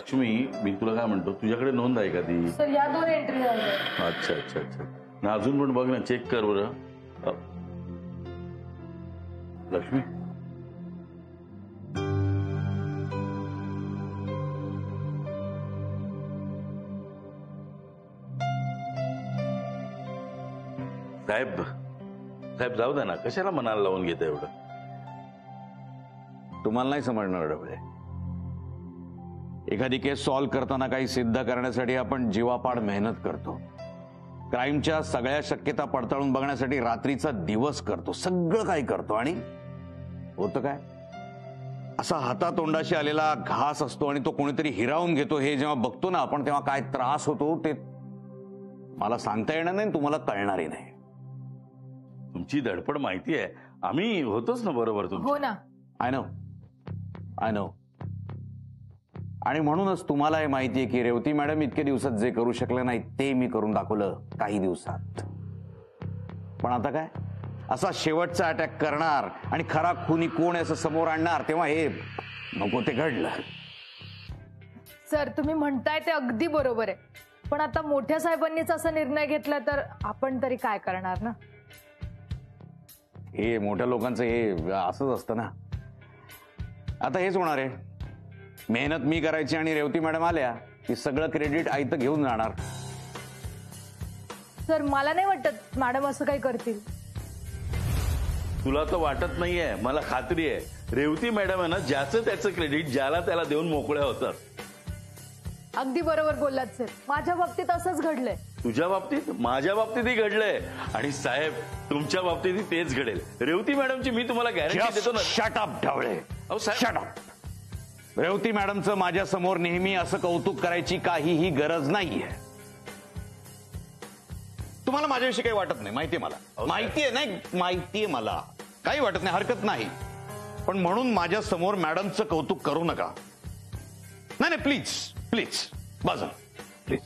लक्ष्मी, मी तुला काय म्हणतो, तुझ्याकडे नोंद आहे का ती? सर या 2 एंट्री आहेत. अच्छा अच्छा अच्छा. ना अजून पण बघ ना, चेक कर बरं. लक्ष्मी, साहेब साहेब जाऊ द्या ना, कशाला मनाला लावून घेता एवढं? तुम्हाला नाही समजणार डबळे. एखादी केस सॉल्व्ह करताना काही सिद्ध करण्यासाठी आपण जीवापाड मेहनत करतो. क्राईमच्या सगळ्या शक्यता पडताळून बघण्यासाठी रात्रीचा दिवस करतो, सगळं काही करतो. आणि होतं काय? असा हातातोंडाशी आलेला घास असतो आणि तो कोणीतरी हिरावून घेतो. हे जेव्हा बघतो ना आपण, तेव्हा काय त्रास होतो ते मला सांगता येणार नाही, तुम्हाला कळणारही नाही. तुमची धडपड माहिती आहे, आम्ही होतोच ना बरोबर तुमच्या. हो ना. I know. आणि म्हणूनच तुम्हाला हे माहिती आहे की रेवती मॅडम इतके दिवसात जे करू शकले नाही ते मी करून दाखवलं काही दिवसात. पण आता काय, असा शेवटचा अटॅक करणार आणि खरा खुनी कोण आहे असं समोर आणणार, तेव्हा हे नको ते घडलं. सर तुम्ही म्हणताय ते अगदी बरोबर आहे, पण आता मोठ्या साहेबांनीच असा निर्णय घेतला तर आपण तरी काय करणार ना? हे मोठ्या लोकांचं हे असंच असतं ना. आता हेच होणार आहे, मेहनत मी करायची आणि रेवती मॅडम आल्या की सगळं क्रेडिट आयतं घेऊन जाणार. सर मला नाही वाटत मॅडम असं काही करतील. तुला तर वाटत नाहीये, मला खात्री आहे. रेवती मॅडम आहे ना, ज्याचं त्याचं क्रेडिट ज्याला त्याला देऊन मोकळ्या होतात. अगदी बरोबर बोललात सर, माझ्या बाबतीत असंच घडलंय. तुझ्या बाबतीत, माझ्या बाबतीतही घडलंय आणि साहेब तुमच्या बाबतीतही तेच घडेल. रेवती मॅडमची मी तुम्हाला गॅरंटी देतो ना. Shut up Dhawale. अहो साहेब, शट अप. रेवती मॅडमचं माझ्या समोर नेहमी असं कौतुक करायची काहीही गरज नाहीये. तुम्हाला माझ्याविषयी काही वाटत नाही, माहितीये मला. माहितीये नाही, माहितीये मला, काही वाटत नाही, हरकत नाही. पण म्हणून माझ्या समोर मॅडमचं कौतुक करू नका. नाही नाही, प्लीज प्लीज बाजू प्लीज.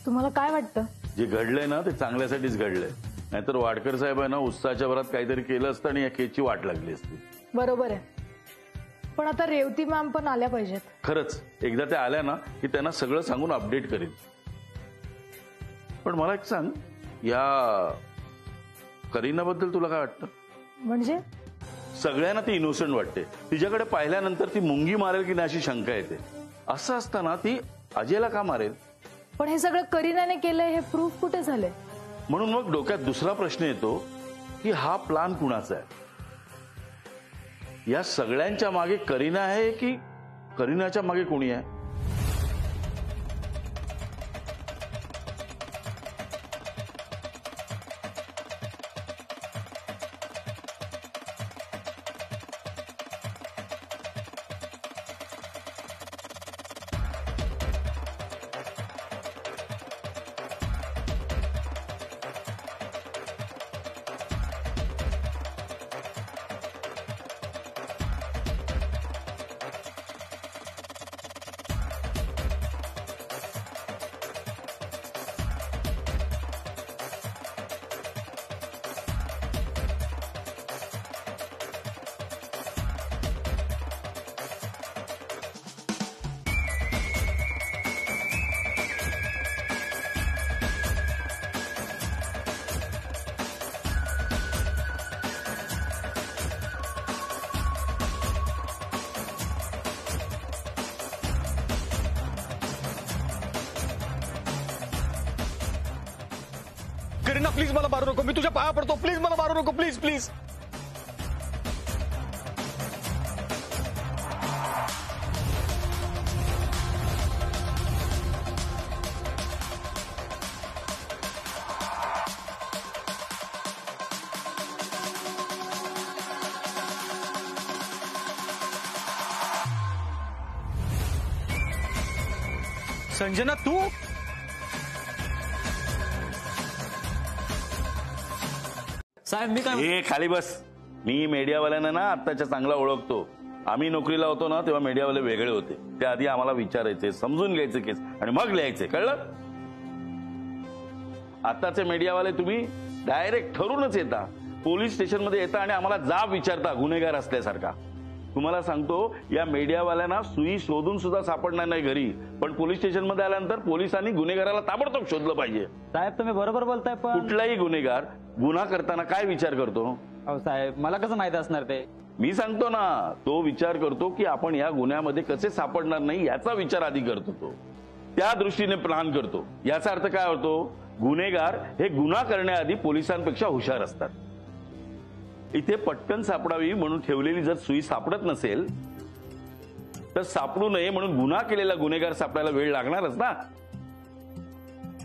तुम्हाला काय वाटतं? जे घडलंय ना ते चांगल्यासाठीच घडलंय. नाहीतर वाडकर साहेब आहे ना, उत्साहाच्या भरात काहीतरी केलं असतं आणि या केसची वाट लागली असती. बरोबर आहे, पण आता रेवती मॅम पण आल्या पाहिजेत. खरंच एकदा त्या आल्या ना की त्यांना सगळं सांगून अपडेट करीन. पण मला एक सांग, या करीनाबद्दल तुला काय वाटतं? म्हणजे सगळ्यांना ती इनोसंट वाटते. तिच्याकडे पाहिल्यानंतर ती मुंगी मारेल की नाही अशी शंका येते. असं असताना ती अजयला का मारेल? पण हे सगळं करीनाने केलंय हे प्रूफ कुठे झालंय? म्हणून मग डोक्यात दुसरा प्रश्न येतो की हा प्लान कुणाचा आहे? या सगळ्यांच्या मागे करीना आहे की करीनाच्या मागे कोणी आहे? करीना प्लीज मला मारू नको, मी तुझ्या पाया पडतो, प्लीज मला मारू नको, प्लीज प्लीज. संजना तू? साहेब मी काय, हे खाली बस. मी मीडियावाल्यांना ना आत्ताच्या चांगला ओळखतो. आम्ही नोकरीला होतो ना तेव्हा मीडियावाले वेगळे होते. त्याआधी आम्हाला विचारायचे, समजून घ्यायचे केस आणि मग लिहायचे, कळलं? आताचे मीडियावाले तुम्ही डायरेक्ट ठरूनच येता पोलीस स्टेशनमध्ये येता आणि आम्हाला जाब विचारता गुन्हेगार असल्यासारखा. तुम्हाला सांगतो, या मीडियावाल्यांना सुई शोधून सुद्धा सापडणार नाही घरी, पण पोलीस स्टेशनमध्ये आल्यानंतर पोलिसांनी गुन्हेगाराला ताबडतोब शोधलं पाहिजे. साहेब तुम्ही बरोबर बोलताय, पण कुठलाही गुन्हेगार गुन्हा करताना काय विचार करतो? अहो साहेब मला कसं माहित असणार ते? मी सांगतो ना, तो विचार करतो की आपण या गुन्ह्यामध्ये कसे सापडणार नाही याचा विचार आधी करतो. तो त्या दृष्टीने प्लॅन करतो. याचा अर्थ काय होतो? गुन्हेगार हे गुन्हा करण्याआधी पोलिसांपेक्षा हुशार असतात. इथे पटकन सापडावी म्हणून ठेवलेली जर सुई सापडत नसेल तर सापडू नये म्हणून गुन्हा केलेला गुन्हेगार सापडायला वेळ लागणारच ना.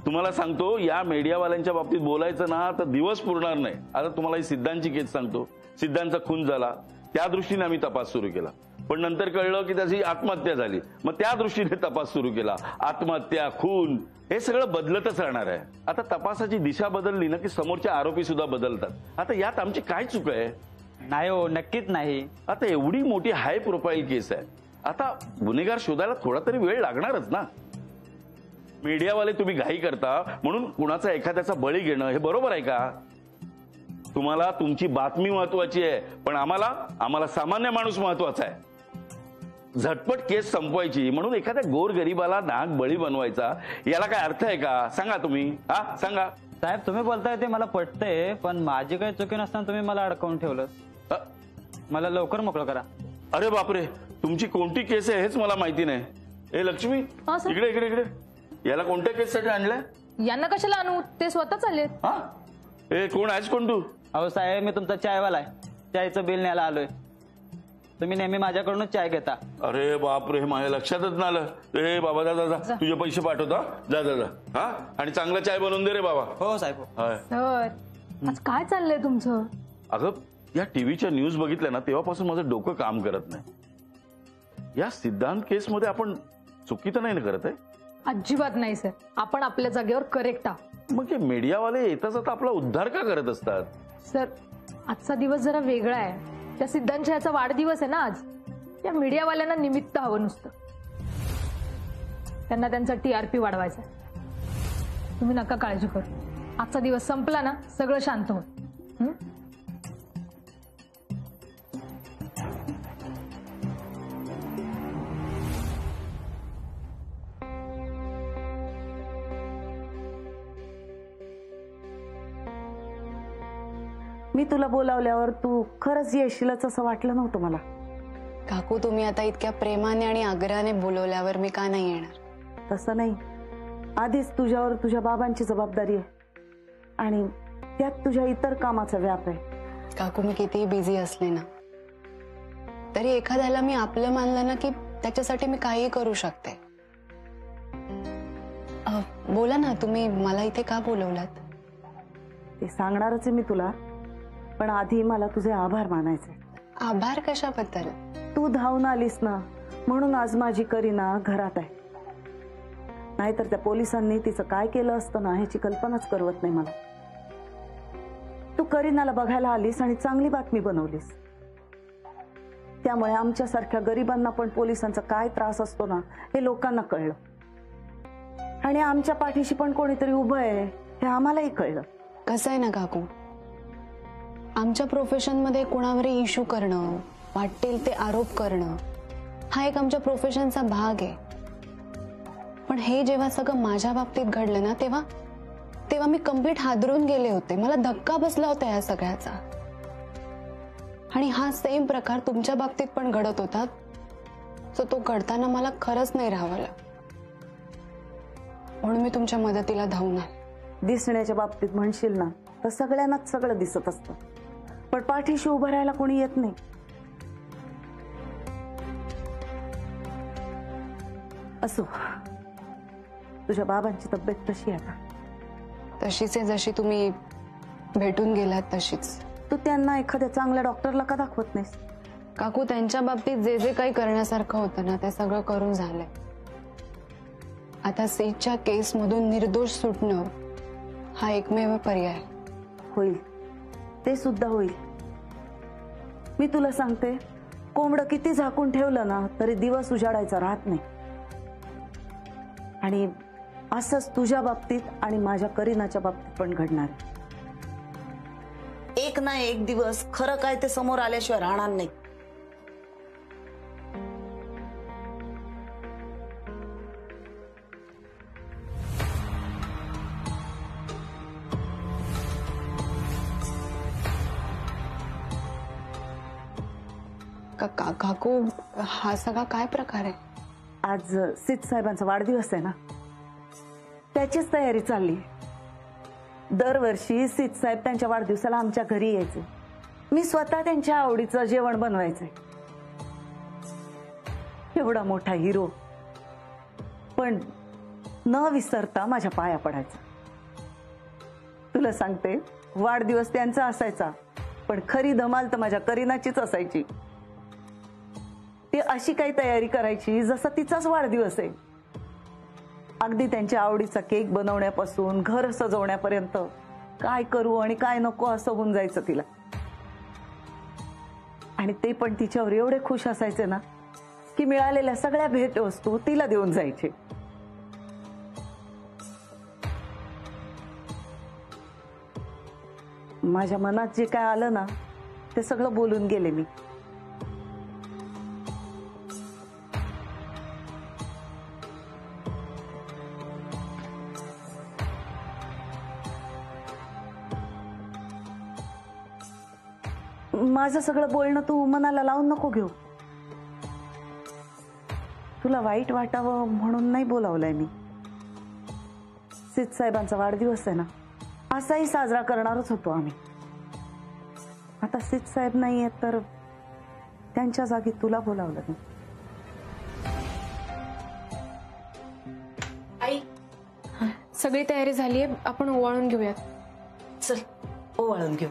तुम्हाला सांगतो, या मीडियावाल्यांच्या बाबतीत बोलायचं ना तर दिवस पुरणार नाही. आता तुम्हाला ही सिद्धांची केस सांगतो. सिद्धांचा खून झाला, त्या दृष्टीने आम्ही तपास सुरू केला, पण नंतर कळलं की त्याची आत्महत्या झाली. मग त्या दृष्टीने तपास सुरू केला. आत्महत्या, खून हे सगळं बदलतच राहणार आहे. आता तपासाची दिशा बदलली ना की समोरचे आरोपी सुद्धा बदलतात. आता यात आमची काय चूक आहे? नाही हो, नक्कीच नाही. आता एवढी मोठी हाय प्रोफाईल केस आहे, आता गुन्हेगार शोधायला थोडा तरी वेळ लागणारच ना. मीडियावाले तुम्ही घाई करता म्हणून कुणाचा एखाद्याचा बळी घेणं हे बरोबर आहे का? तुम्हाला तुमची बातमी महत्वाची आहे, पण आम्हाला सामान्य माणूस महत्वाचा आहे. झटपट केस संपवायची म्हणून एखाद्या गोरगरिबाला नाग बळी बनवायचा, याला काय अर्थ आहे का? सांगा तुम्ही. हा सांगा. साहेब तुम्ही बोलताय ते मला पटतंय, पण माझी काही चुकी नसताना तुम्ही मला अडकवून ठेवलं. मला लवकर मोकळं करा. अरे बापरे, तुमची कोणती केस आहे हेच मला माहिती नाही. ए लक्ष्मी, हा, सर. इकडे इकडे इकडे. याला कोणत्या केससाठी आणलंय? यांना कशाला आणू? ते स्वतः चाललेत. हा, ए कोण आहेस? कोण तू? अहो साहेब मी तुमचा चायवाला आहे. चायचं बिल न्यायला आलोय. तुम्ही नेहमी माझ्याकडूनच चाय घेता. अरे बापरे, माझ्या लक्षातच नाही आलं. ए बाबा, जा जा जा, तुझे पैसे पाठवतो. जा जा जा. हा, आणि चांगला चाय बनवून दे रे बाबा. हो साहेब. हाय. सर आज काय चाललंय तुमचं? अगं, या टीव्हीच्या न्यूज बघितल्या ना तेव्हापासून माझं डोकं काम करत नाही. या सिद्धांत केसमध्ये आपण चुकी तर नाही ना करत आहे? अजिबात नाही सर, आपण आपल्या जागेवर करेक्ट आहोत. मग हे मीडियावाले येता जाता आपला उद्धार का करत असतात? सर आजचा दिवस जरा वेगळा आहे. त्या सिद्धांच्या याचा वाढदिवस आहे ना आज. त्या मीडियावाल्यांना निमित्त हवं नुसतं. त्यांना त्यांचा TRP वाढवायचा. तुम्ही नका काळजी करू. आजचा दिवस संपला ना सगळं शांत होईल. मी तुला बोलावल्यावर तू खरंच येशीलच असं वाटलं नव्हतं मला. काकू तुम्ही आता इतक्या प्रेमाने आणि आग्रहाने बोलवल्यावर मी का नाही येणार? तसं नाही, आधीच तुझ्यावर तुझ्या बाबांची जबाबदारी आहे आणि त्यात तुझ्या इतर कामाचा व्याप आहे. काकू मी कितीही बिझी असले ना तरी एखाद्याला मी आपलं मानलं ना की त्याच्यासाठी मी काहीही करू शकते. बोला ना, तुम्ही मला इथे का बोलवलात? ते सांगणारच आहे मी तुला, पण आधी मला तुझे आभार मानायचे. आभार कशाबद्दल? तू धावून आलीस ना म्हणून आज माझी करीना घरात आहे. नाहीतर त्या पोलिसांनी तिचं काय केलं असतं ना ह्याची कल्पनाच करवत नाही मला. तू करीनाला बघायला आलीस आणि चांगली बातमी बनवलीस. त्यामुळे आमच्यासारख्या गरिबांना पण पोलिसांचा काय त्रास असतो ना हे लोकांना कळलं आणि आमच्या पाठीशी पण कोणीतरी उभं आहे हे आम्हालाही कळलं. कसं आहे ना काकू, आमच्या प्रोफेशनमध्ये कोणावरही इश्यू करणं, वाटेल ते आरोप करणं हा एक आमच्या प्रोफेशनचा भाग आहे. पण हे जेव्हा सगळं माझ्या बाबतीत घडलं ना तेव्हा मी कम्प्लीट हादरून गेले होते. मला धक्का बसला होता या सगळ्याचा. आणि हा सेम प्रकार तुमच्या बाबतीत पण घडत होता, सो तो घडताना मला खरंच नाही राहावलं. म्हणून मी तुमच्या मदतीला धावून आले. दिसण्याच्या बाबतीत म्हणशील ना तर सगळ्यांनाच सगळं दिसत असतं, पण पाठीशी उभं राहायला कोणी येत नाही. असो, तुझ्या बाबांची तब्येत कशी आहे आता? तशीच आहे जशी तुम्ही भेटून गेलात तशीच. तू त्यांना एखाद्या चांगल्या डॉक्टरला का दाखवत नाहीस? काकू त्यांच्या बाबतीत जे जे काही करण्यासारखं होतं ना ते सगळं करून झालंय. आता सेजच्या केसमधून निर्दोष सुटणं हा एकमेव पर्याय. होईल, ते सुद्धा होईल. मी तुला सांगते, कोंबडं किती झाकून ठेवलं ना तरी दिवस उजाडायचा राहत नाही. आणि असंच तुझ्या बाबतीत आणि माझ्या करीनाच्या बाबतीत पण घडणार. एक ना एक दिवस खरं काय ते समोर आल्याशिवाय राहणार नाही. काकू हा सगळा काय प्रकार आहे? आज सीत साहेबांचा वाढदिवस आहे ना, त्याचीच तयारी चालली. दरवर्षी सीत साहेब त्यांच्या वाढदिवसाला आमच्या घरी यायचे. मी स्वतः त्यांच्या आवडीचं जेवण बनवायचंय. एवढा मोठा हिरो, पण न विसरता माझ्या पाया पडायचा. तुला सांगते, वाढदिवस त्यांचा असायचा, पण खरी धमाल तर माझ्या करीनाचीच असायची. ती अशी काही तयारी करायची जसा तिचाच वाढदिवस आहे. अगदी त्यांच्या आवडीचा केक बनवण्यापासून घर सजवण्यापर्यंत काय करू आणि काय नको असं होऊन जायचं तिला. आणि ते पण तिच्यावर एवढे खुश असायचे ना की मिळालेल्या सगळ्या भेटवस्तू तिला देऊन जायचे. माझ्या मनात जे काय आलं ना ते सगळं बोलून गेले मी. माझं सगळं बोलणं तू मनाला लावून नको घेऊ. तुला वाईट वाटावं म्हणून नाही बोलावलंय मी. सीत साहेबांचा वाढदिवस आहे ना, असाही साजरा करणारच होतो आम्ही. आता सीत साहेब नाहीये तर त्यांच्या जागी तुला बोलावलं मी. आई, सगळी तयारी झालीये, आपण ओवाळून घेऊयात. चल ओवाळून घेऊ.